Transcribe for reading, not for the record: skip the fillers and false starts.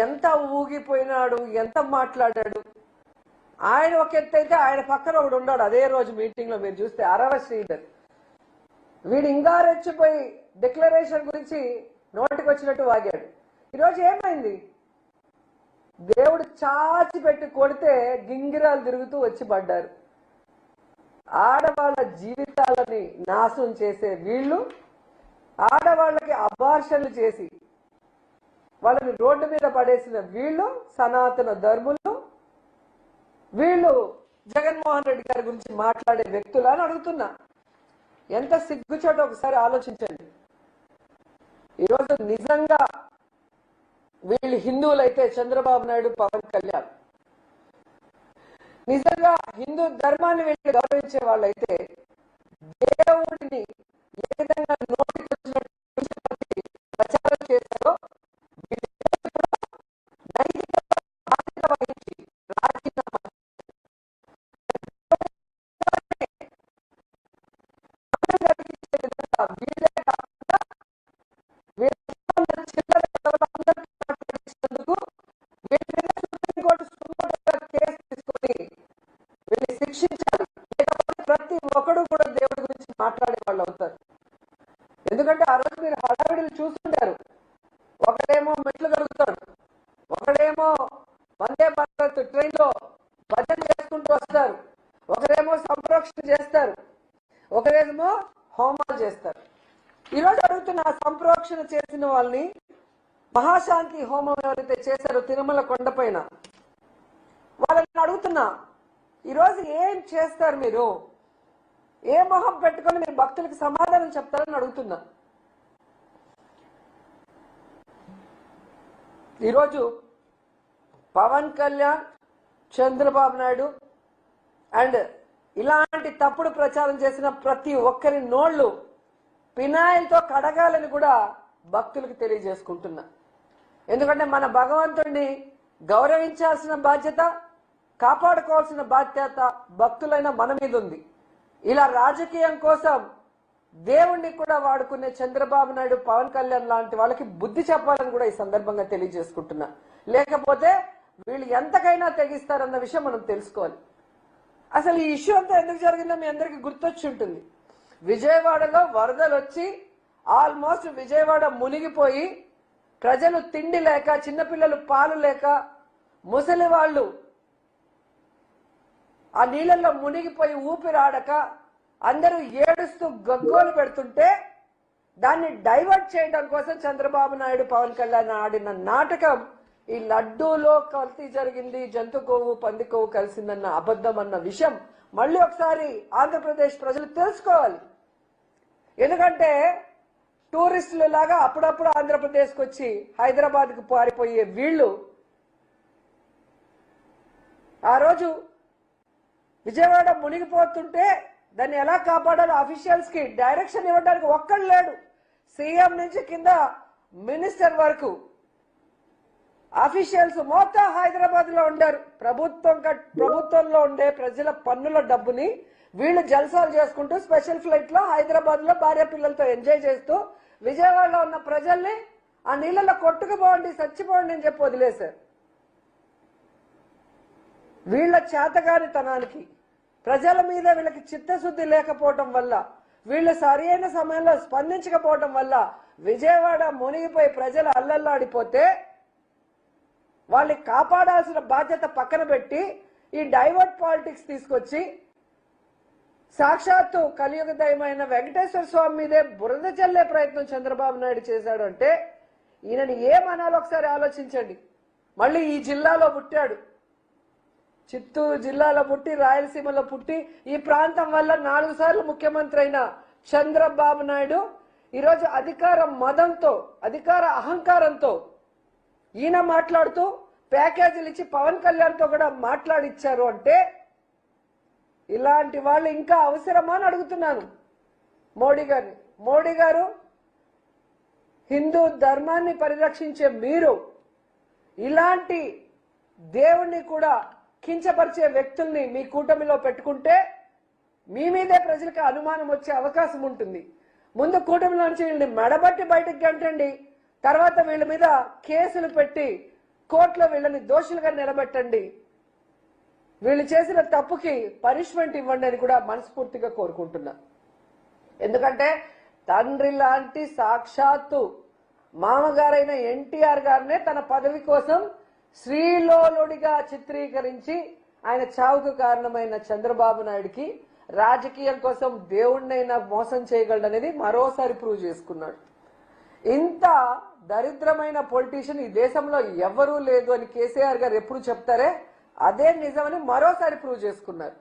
ఎంత ఊగిపోయినాడు, ఎంత మాట్లాడాడు. ఆయన ఒక ఎత్తు అయితే ఆయన పక్కన ఒకడు ఉన్నాడు అదే రోజు మీటింగ్ లో మీరు చూస్తే అరవ శ్రీధర్. వీడు ఇంకా రెచ్చిపోయి డిక్లరేషన్ గురించి నోటికి వచ్చినట్టు వాగాడు. ఈరోజు ఏమైంది? దేవుడు చాచి పెట్టి కొడితే గింగిరాలు తిరుగుతూ వచ్చి పడ్డారు. ఆడవాళ్ళ జీవితాలని నాశనం చేసే వీళ్ళు, ఆడవాళ్ళకి అబార్షన్లు చేసి వాళ్ళని రోడ్డు మీద పడేసిన వీళ్ళు, సనాతన ధర్ములు, వీళ్ళు జగన్మోహన్ రెడ్డి గారి గురించి మాట్లాడే వ్యక్తులు అని అడుగుతున్నా. ఎంత సిగ్గుచేటో ఒకసారి ఆలోచించండి. ఈరోజు నిజంగా వీళ్ళు హిందువులైతే చంద్రబాబు నాయుడు, పవన్ కళ్యాణ్ నిజంగా హిందూ ధర్మాన్ని వీళ్ళు గౌరవించే వాళ్ళైతే దేవుడిని ఏ విధంగా నోటికి వచ్చినట్టు ప్రచారం చేశారో నైతిక బాధ్యత వహించి రాజీనామా వీళ్ళే కాకుండా శిక్షించాలి. లేకపోతే ప్రతి ఒక్కడు కూడా దేవుడి గురించి మాట్లాడే వాళ్ళు అవుతారు. ఎందుకంటే ఆ రోజు మీరు హడావిడిలు చూస్తుంటారు. ఒకడేమో మెట్లు కలుగుతాడు, ఒకడేమో వందే భారత్ ట్రైన్ లో భజన చేసుకుంటూ వస్తారు, ఒకరేమో సంప్రోక్షణ చేస్తారు, ఒకరేమో హోమాలు చేస్తారు. ఈరోజు అడుగుతున్న సంప్రోక్షణ చేసిన వాళ్ళని, మహాశాంతి హోమం ఎవరైతే చేశారో తిరుమల కొండపైన, వాళ్ళని అడుగుతున్నా, ఈరోజు ఏం చేస్తారు? మీరు ఏ మొహం పెట్టుకొని మీరు భక్తులకు సమాధానం చెప్తారని అడుగుతున్నా. ఈరోజు పవన్ కళ్యాణ్, చంద్రబాబు నాయుడు అండ్ ఇలాంటి తప్పుడు ప్రచారం చేసిన ప్రతి ఒక్కరి నోళ్లు పినాయిల్తో కడగాలని కూడా భక్తులకు తెలియజేసుకుంటున్నా. ఎందుకంటే మన భగవంతుడిని గౌరవించాల్సిన బాధ్యత, కాపాడుకోవాల్సిన బాధ్యత భక్తులైన మన మీద ఉంది. ఇలా రాజకీయం కోసం దేవుణ్ణి కూడా వాడుకునే చంద్రబాబు నాయుడు, పవన్ కళ్యాణ్ లాంటి వాళ్ళకి బుద్ధి చెప్పాలని కూడా ఈ సందర్భంగా తెలియజేసుకుంటున్నా. లేకపోతే వీళ్ళు ఎంతకైనా తెగిస్తారన్న విషయం మనం తెలుసుకోవాలి. అసలు ఈ ఇష్యూ అంతా ఎందుకు జరిగిందో మీ అందరికీ గుర్తొచ్చి ఉంటుంది. విజయవాడలో వరదలు వచ్చి ఆల్మోస్ట్ విజయవాడ మునిగిపోయి ప్రజలు తిండి లేక, చిన్నపిల్లలు పాలు లేక, ముసలి వాళ్ళు ఆ నీళ్ళల్లో మునిగిపోయి ఊపిరాడక అందరూ ఏడుస్తూ గగ్గోలు పెడుతుంటే దాన్ని డైవర్ట్ చేయడం కోసం చంద్రబాబు నాయుడు, పవన్ కళ్యాణ్ ఆడిన నాటకం ఈ లడ్డూలో కల్తీ జరిగింది, జంతు కొవ్వు పంది కొవ్వు కలిసిందన్న అబద్ధం అన్న విషయం మళ్ళీ ఒకసారి ఆంధ్రప్రదేశ్ ప్రజలు తెలుసుకోవాలి. ఎందుకంటే టూరిస్టుల లాగా అప్పుడప్పుడు ఆంధ్రప్రదేశ్కి వచ్చి హైదరాబాద్కు పారిపోయే వీళ్ళు ఆ రోజు విజయవాడ మునిగిపోతుంటే దాన్ని ఎలా కాపాడాలో అఫీషియల్స్ కి డైరెక్షన్ ఇవ్వడానికి ఒక్కడు లేడు. సీఎం నుంచి కింద మినిస్టర్ వరకు అఫీషియల్స్ మొత్తం హైదరాబాద్ లో ఉండారు. ప్రభుత్వంలో ఉండే ప్రజల పన్నుల డబ్బుని వీళ్ళు జల్సాలు చేసుకుంటూ స్పెషల్ ఫ్లైట్ లో హైదరాబాద్ లో భార్య పిల్లలతో ఎంజాయ్ చేస్తూ విజయవాడలో ఉన్న ప్రజల్ని ఆ నీళ్ళలో కొట్టుకుపోండి, చచ్చిపోండి అని చెప్పి వదిలేశారు. వీళ్ళ చేతగానితనానికి, ప్రజల మీద వీళ్ళకి చిత్తశుద్ధి లేకపోవటం వల్ల, వీళ్ళు సరైన సమయంలో స్పందించకపోవటం వల్ల విజయవాడ మునిగిపోయి ప్రజలు అల్లల్లాడిపోతే వాళ్ళని కాపాడాల్సిన బాధ్యత పక్కన పెట్టి ఈ డైవర్ట్ పాలిటిక్స్ తీసుకొచ్చి సాక్షాత్తు కలియుగ దైవమైన వెంకటేశ్వర స్వామి మీదే బురద చల్లే ప్రయత్నం చంద్రబాబు నాయుడు చేశాడు అంటే ఈయనని ఏమనాలో ఒకసారి ఆలోచించండి. మళ్ళీ ఈ జిల్లాలో పుట్టాడు, చిత్తూరు జిల్లాలో పుట్టి, రాయలసీమలో పుట్టి, ఈ ప్రాంతం వల్ల 4 సార్లు ముఖ్యమంత్రి అయిన చంద్రబాబు నాయుడు ఈరోజు అధికార మదంతో, అధికార అహంకారంతో ఈయన మాట్లాడుతూ ప్యాకేజీలు ఇచ్చి పవన్ కళ్యాణ్తో కూడా మాట్లాడిచ్చారు అంటే ఇలాంటి వాళ్ళు ఇంకా అవసరమా అని అడుగుతున్నాను మోడీ గారిని. మోడీ గారు, హిందూ ధర్మాన్ని పరిరక్షించే మీరు ఇలాంటి దేవుణ్ణి కూడా కించపరిచే వ్యక్తుల్ని మీ కూటమిలో పెట్టుకుంటే మీ మీదే ప్రజలకు అనుమానం వచ్చే అవకాశం ఉంటుంది. ముందు కూటమిలో నుంచి వీళ్ళని మెడబట్టి బయటకు గంటండి, తర్వాత వీళ్ళ మీద కేసులు పెట్టి కోర్టులో వీళ్ళని దోషులుగా నిలబెట్టండి, వీళ్ళు చేసిన తప్పుకి పనిష్మెంట్ ఇవ్వండి అని కూడా మనస్ఫూర్తిగా కోరుకుంటున్నా. ఎందుకంటే తండ్రి లాంటి సాక్షాత్తు మామగారైన ఎన్టీఆర్ గారినే తన పదవి కోసం శ్రీలోలుడిగా చిత్రీకరించి ఆయన చావుకు కారణమైన చంద్రబాబు నాయుడికి రాజకీయం కోసం దేవుణ్ణైనా మోసం చేయగలడనేది మరోసారి ప్రూవ్ చేసుకున్నాడు. ఇంత దరిద్రమైన పొలిటీషియన్ ఈ దేశంలో ఎవరూ లేదు అని కేసీఆర్ గారు ఎప్పుడు చెప్తారే అదే నిజమని మరోసారి ప్రూవ్ చేసుకున్నారు.